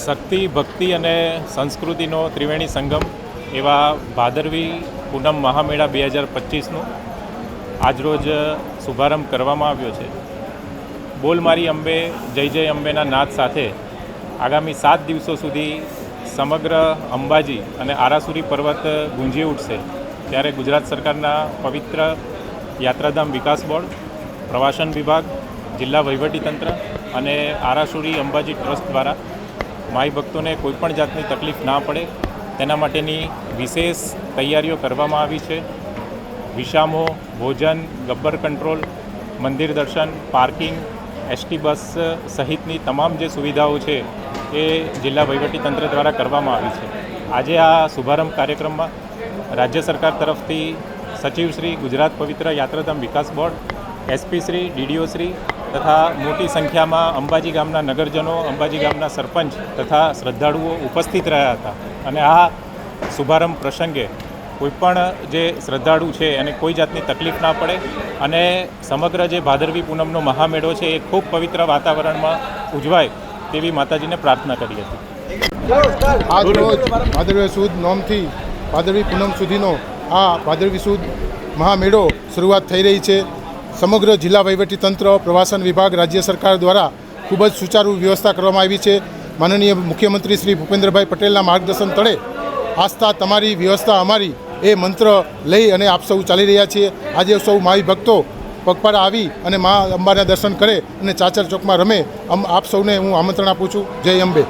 શક્તિ, ભક્તિ અને સંસ્કૃતિનો ત્રિવેણી સંગમ એવા ભાદરવી પૂનમ મહામેળા 2025નું આજરોજ શુભારંભ કરવામાં આવ્યો છે. બોલ મારી અંબે, જય જય અંબેના નાદ સાથે આગામી 7 દિવસો સુધી સમગ્ર અંબાજી અને આરાસુરી પર્વત ગુંજી ઉઠશે. ત્યારે ગુજરાત સરકારના પવિત્ર યાત્રાધામ વિકાસ બોર્ડ, પ્રવાસન વિભાગ, જિલ્લા વહીવટીતંત્ર અને આરાસુરી અંબાજી ટ્રસ્ટ દ્વારા માઈ ભક્તોને કોઈપણ જાતની તકલીફ ના પડે તેના માટેની વિશેષ તૈયારીઓ કરવામાં આવી છે. વિસામો, ભોજન, ગબ્બર કંટ્રોલ, મંદિર દર્શન, પાર્કિંગ, એસટી બસ સહિતની તમામ જે સુવિધાઓ છે એ જિલ્લા વહીવટીતંત્ર દ્વારા કરવામાં આવી છે. આજે આ શુભારંભ કાર્યક્રમમાં રાજ્ય સરકાર તરફથી સચિવશ્રી, Gujarat Pavitra Yatradham Vikas board, SP Shri, DDO Shri તથા મોટી સંખ્યામાં અંબાજી ગામના નગરજનો, અંબાજી ગામના સરપંચ તથા શ્રદ્ધાળુઓ ઉપસ્થિત રહ્યા હતા. અને આ શુભારંભ પ્રસંગે કોઈપણ જે શ્રદ્ધાળુ છે એને કોઈ જાતની તકલીફ ના પડે અને સમગ્ર જે ભાદરવી પૂનમનો મહામેળો છે એ ખૂબ પવિત્ર વાતાવરણમાં ઉજવાય તેવી માતાજીને પ્રાર્થના કરી હતી. આજ રોજ ભાદરવી સુદ નોમથી ભાદરવી પૂનમ સુધીનો આ ભાદરવી સુદ મહામેળો શરૂઆત થઈ રહી છે. સમગ્ર જિલ્લા વહીવટીતંત્ર, પ્રવાસન વિભાગ, રાજ્ય સરકાર દ્વારા ખૂબ જ સુચારુ વ્યવસ્થા કરવામાં આવી છે. માનનીય મુખ્યમંત્રી શ્રી ભૂપેન્દ્રભાઈ પટેલના માર્ગદર્શન તળે આસ્થા તમારી, વ્યવસ્થા અમારી એ મંત્ર લઈ અને આપ સૌ ચાલી રહ્યા છીએ. આજે સૌ માઈ ભક્તો પગપાળા આવી અને મા અંબાના દર્શન કરે અને ચાચર ચોકમાં રમે આપ સૌને હું આમંત્રણ આપું છું. જય અંબે.